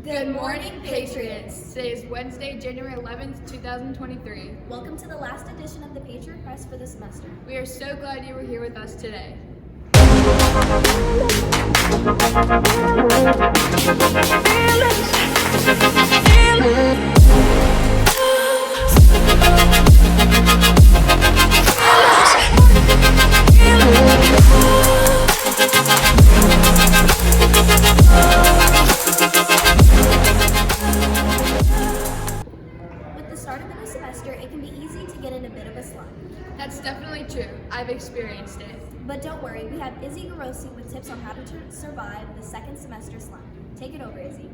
Good morning, Patriots. Today is Wednesday, January 11th, 2023. Welcome to the last edition of the Patriot Press for the semester. We are so glad you were here with us today. With the start of the new semester, it can be easy to get in a bit of a slump. That's definitely true. I've experienced it. But don't worry, we have Izzy Garossi with tips on how to survive the second semester slump. Take it over, Izzy.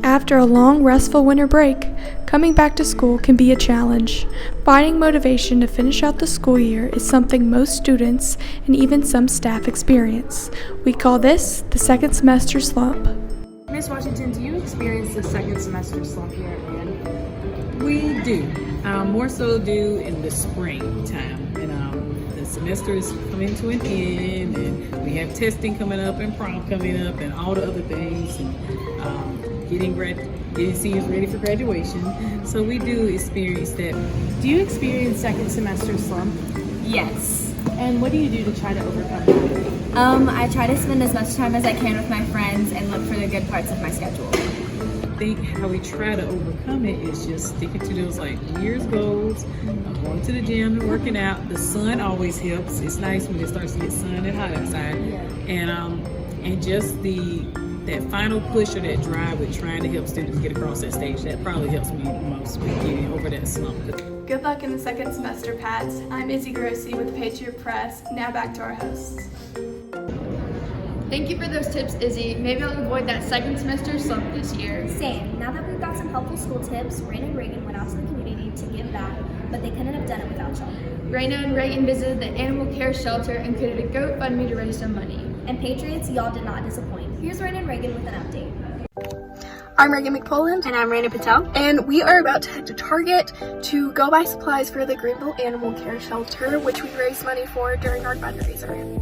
After a long, restful winter break, coming back to school can be a challenge. Finding motivation to finish out the school year is something most students and even some staff experience. We call this the second semester slump. Miss Washington, do you experience the second semester slump here at Man? We do. More so do in the springtime. And the semester is coming to an end, and we have testing coming up and prom coming up and all the other things, and getting seniors ready for graduation. So we do experience that. Do you experience second semester slump? Yes. And what do you do to try to overcome that? I try to spend as much time as I can with my friends and look for the good parts of my schedule. I think how we try to overcome it is just sticking to those like New Year's goals, going to the gym and working out. The sun always helps. It's nice when it starts to get sun and hot outside. And just that final push or that drive with trying to help students get across that stage, that probably helps me the most with getting over that slump. Good luck in the second semester, Pats. I'm Izzy Grossi with the Patriot Press. Now back to our hosts. Thank you for those tips, Izzy. Maybe I'll avoid that second semester slump this year. Same. Now that we've got some helpful school tips, Raina and Reagan went out to the community to give back, but they couldn't have done it without y'all. Raina and Reagan visited the animal care shelter and created a GoFundMe to raise some money. And Patriots, y'all did not disappoint. Here's Raina and Reagan with an update. I'm Reagan McPoland. And I'm Raina Patel. And we are about to head to Target to go buy supplies for the Greenville Animal Care Shelter, which we raised money for during our fundraiser.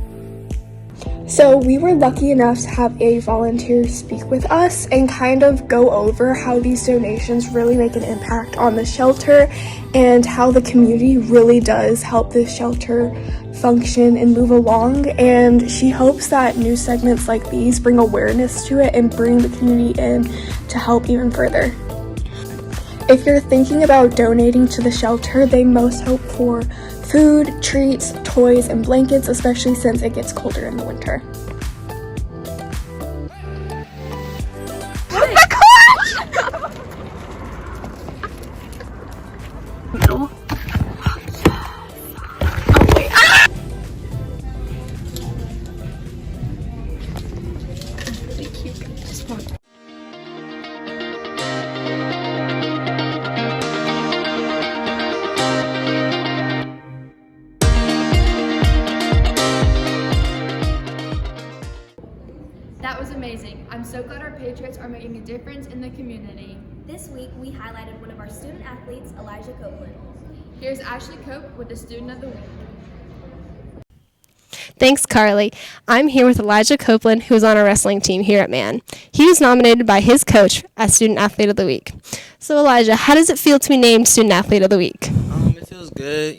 So we were lucky enough to have a volunteer speak with us and kind of go over how these donations really make an impact on the shelter and how the community really does help this shelter function and move along. And she hopes that new segments like these bring awareness to it and bring the community in to help even further. If you're thinking about donating to the shelter, they most hope for food, treats, toys, and blankets, especially since it gets colder in the winter. No. Oh, wait. Ah! Thank you. Just one. That was amazing. I'm so glad our Patriots are making a difference in the community. This week, we highlighted one of our student athletes, Elijah Copeland. Here's Ashley Cope with the Student of the Week. Thanks, Carly. I'm here with Elijah Copeland, who's on our wrestling team here at Man. He was nominated by his coach as Student Athlete of the Week. So, Elijah, how does it feel to be named Student Athlete of the Week? It feels good,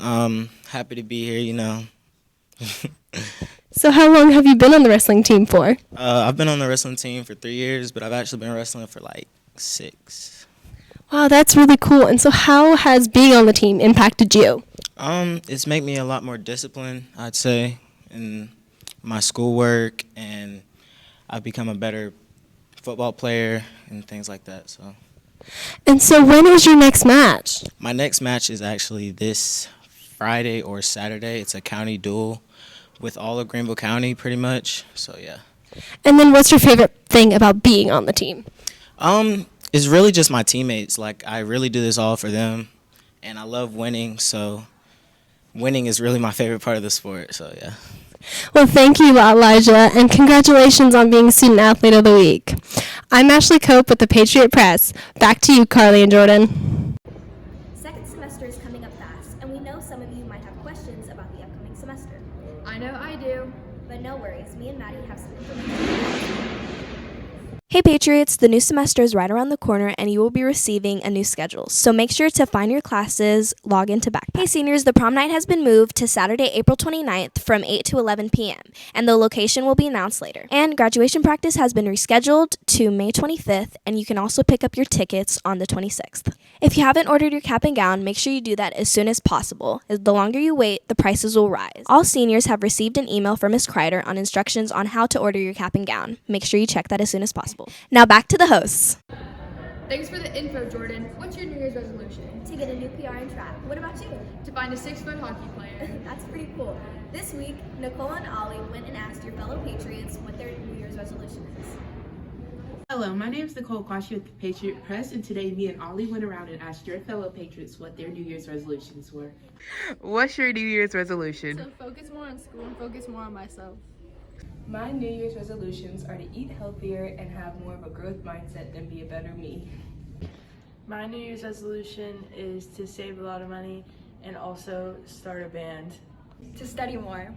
happy to be here, So how long have you been on the wrestling team for? I've been on the wrestling team for 3 years, but I've actually been wrestling for like 6. Wow, that's really cool. And so how has being on the team impacted you? It's made me a lot more disciplined, I'd say, in my schoolwork, and I've become a better football player and things like that. And so when is your next match? My next match is actually this Friday or Saturday. It's a county duel with all of Greenville County, pretty much. So yeah. And then what's your favorite thing about being on the team? It's really just my teammates. Like, I really do this all for them, and I love winning. So winning is really my favorite part of the sport. So yeah. Well, thank you, Elijah, and congratulations on being Student Athlete of the Week. I'm Ashley Cope with the Patriot Press. Back to you, Carly and Jordan. Second semester is coming up fast, and we know some of you might have questions about the upcoming semester. I know I do. But no worries, me and Maddie have some information. Hey Patriots, the new semester is right around the corner and you will be receiving a new schedule. So make sure to find your classes, log into Backpack. Hey seniors, the prom night has been moved to Saturday, April 29th from 8 to 11 p.m. and the location will be announced later. And graduation practice has been rescheduled to May 25th and you can also pick up your tickets on the 26th. If you haven't ordered your cap and gown, make sure you do that as soon as possible. The longer you wait, the prices will rise. All seniors have received an email from Ms. Kreider on instructions on how to order your cap and gown. Make sure you check that as soon as possible. Now back to the hosts. Thanks for the info, Jordan. What's your New Year's resolution? To get a new PR in track. What about you? To find a 6-foot hockey player. That's pretty cool. This week, Nicole and Ollie went and asked your fellow Patriots what their New Year's resolution is. Hello, my name is Nicole Quashi with the Patriot Press, and today me and Ollie went around and asked your fellow Patriots what their New Year's resolutions were. What's your New Year's resolution? To focus more on school and focus more on myself. My New Year's resolutions are to eat healthier and have more of a growth mindset than be a better me. My New Year's resolution is to save a lot of money and also start a band. To study more.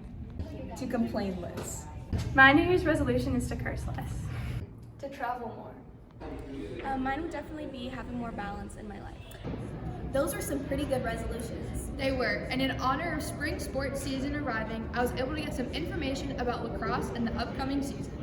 To complain less. My New Year's resolution is to curse less. To travel more. Mine would definitely be having more balance in my life. Those are some pretty good resolutions. They were, and in honor of spring sports season arriving, I was able to get some information about lacrosse and the upcoming season.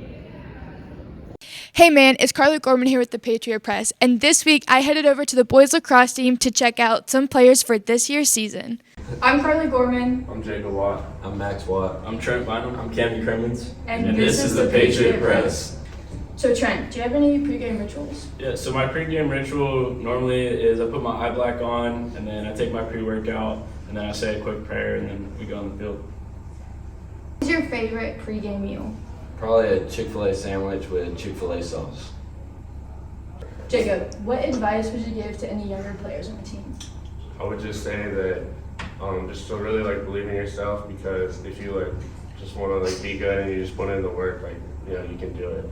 Hey man, it's Carly Gorman here with the Patriot Press, and this week I headed over to the boys lacrosse team to check out some players for this year's season. I'm Carly Gorman. I'm Jacob Watt. I'm Max Watt. I'm Trent Bynum. I'm Cammy Crimmins. And this is the Patriot Press. So Trent, do you have any pregame rituals? Yeah, so my pregame ritual normally is I put my eye black on, and then I take my pre-workout, and then I say a quick prayer, and then we go on the field. What is your favorite pregame meal? Probably a Chick-fil-A sandwich with Chick-fil-A sauce. Jacob, what advice would you give to any younger players on the team? I would just say that just to really believe in yourself, because if you just want to be good and you just put in the work, you can do it.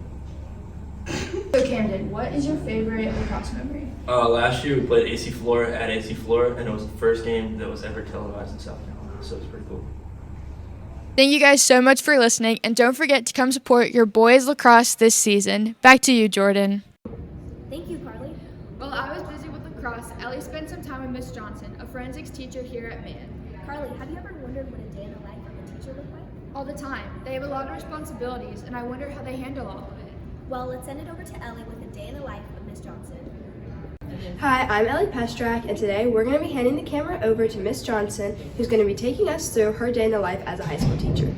So Camden, what is your favorite lacrosse memory? Last year we played AC Flora at AC Flora, and it was the first game that was ever televised in South Carolina, so it was pretty cool. Thank you guys so much for listening, and don't forget to come support your boys lacrosse this season. Back to you, Jordan. Thank you, Carly. While I was busy with lacrosse, Ellie spent some time with Miss Johnson, a forensics teacher here at Man. Carly, have you ever wondered what a day in the life of a teacher looked like? All the time. They have a lot of responsibilities, and I wonder how they handle all of it. Well, let's send it over to Ellie with a day in the life of Miss Johnson. Hi, I'm Ellie Pestrak, and today we're going to be handing the camera over to Miss Johnson, who's going to be taking us through her day in the life as a high school teacher.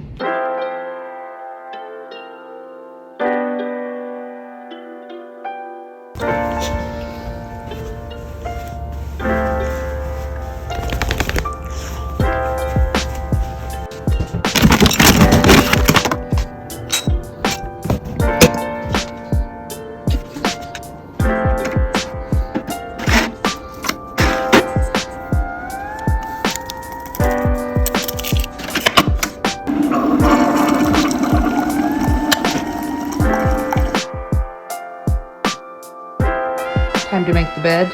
Time to make the bed.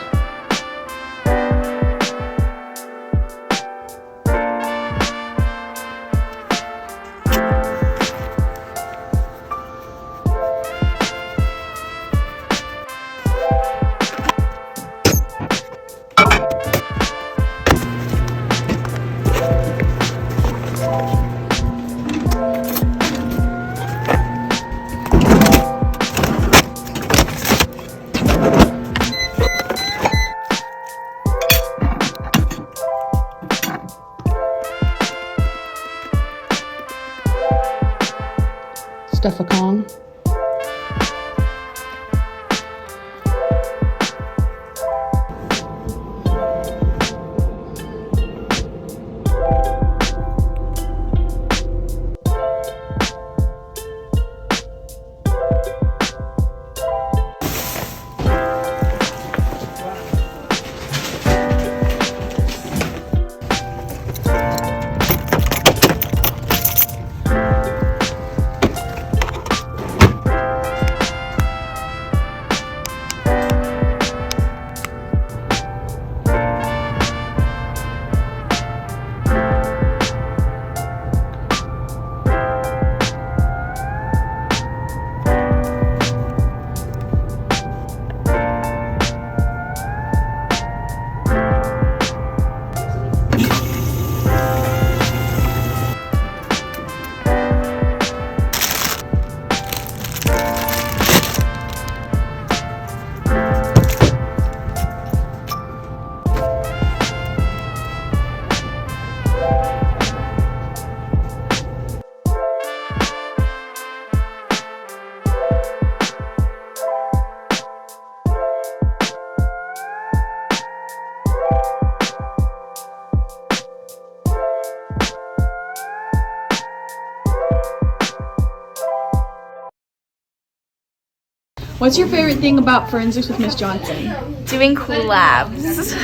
What's your favorite thing about Forensics with Miss Johnson? Doing collabs.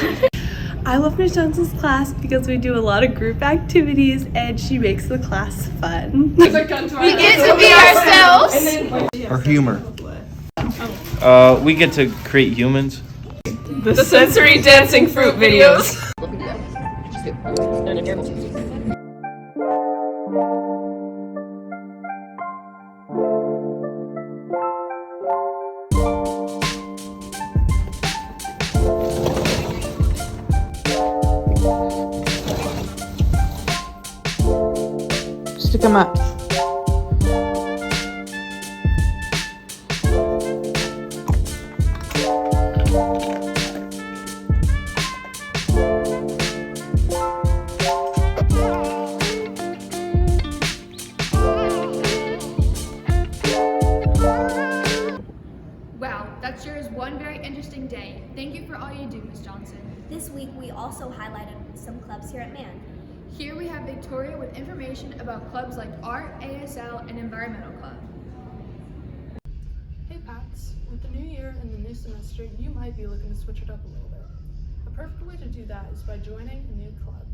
I love Miss Johnson's class because we do a lot of group activities and she makes the class fun. We get to be ourselves. Or humor. We get to create humans. The sensory dancing fruit videos. Stick them up. Wow, that sure is one very interesting day. Thank you for all you do, Ms. Johnson. This week, we also highlighted some clubs here at MAN. Here we have Victoria with information about clubs like Art, ASL, and Environmental Club. Hey Pats, with the new year and the new semester, you might be looking to switch it up a little bit. A perfect way to do that is by joining a new club.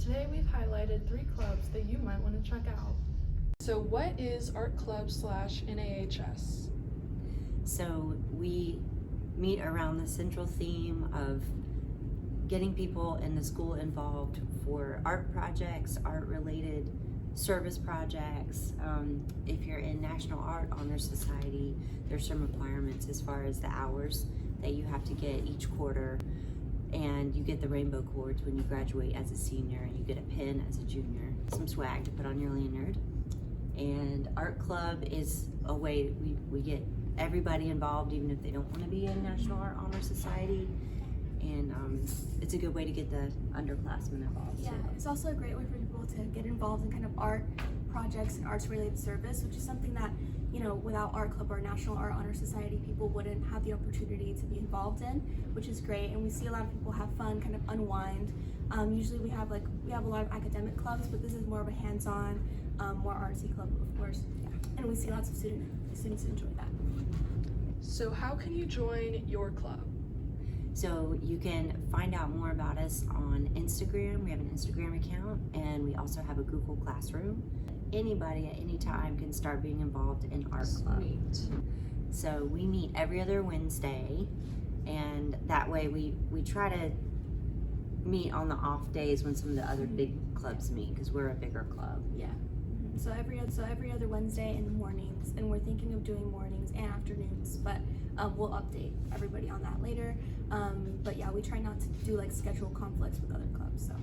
Today we've highlighted 3 clubs that you might want to check out. So what is Art Club / NAHS? So we meet around the central theme of getting people in the school involved for art projects, art-related service projects. If you're in National Art Honor Society, there's some requirements as far as the hours that you have to get each quarter, and you get the rainbow cords when you graduate as a senior, and you get a pin as a junior, some swag to put on your lanyard. And Art Club is a way we get everybody involved, even if they don't want to be in National Art Honor Society. And it's a good way to get the underclassmen involved. Yeah, it's also a great way for people to get involved in kind of art projects and arts related service, which is something that, you know, without Art Club or National Art Honor Society, people wouldn't have the opportunity to be involved in, which is great. And we see a lot of people have fun, kind of unwind. Usually we have a lot of academic clubs, but this is more of a hands-on, more artsy club, of course. Yeah. And we see lots of students enjoy that. So how can you join your club? So you can find out more about us on Instagram. We have an Instagram account, and we also have a Google Classroom. Anybody at any time can start being involved in Art Club. So we meet every other Wednesday, and that way we try to meet on the off days when some of the other big clubs meet, because we're a bigger club. Yeah. So every other Wednesday in the mornings, and we're thinking of doing mornings and afternoons, but we'll update everybody on that later. But yeah, we try not to do like schedule conflicts with other clubs. So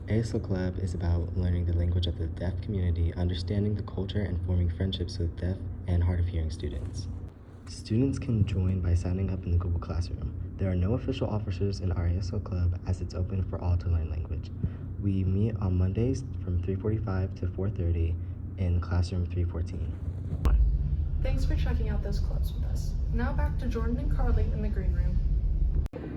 ASL Club is about learning the language of the deaf community, understanding the culture, and forming friendships with deaf and hard of hearing students. Students can join by signing up in the Google Classroom. There are no official officers in our ASL Club, as it's open for all to learn language. We meet on Mondays from 3:45 to 4:30 in classroom 314. Thanks for checking out those clubs with us. Now back to Jordan and Carly in the green room.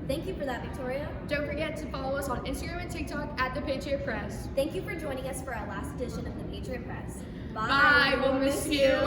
Thank you for that, Victoria. Don't forget to follow us on Instagram and TikTok at The Patriot Press. Thank you for joining us for our last edition of the Patriot Press. Bye, we'll miss you.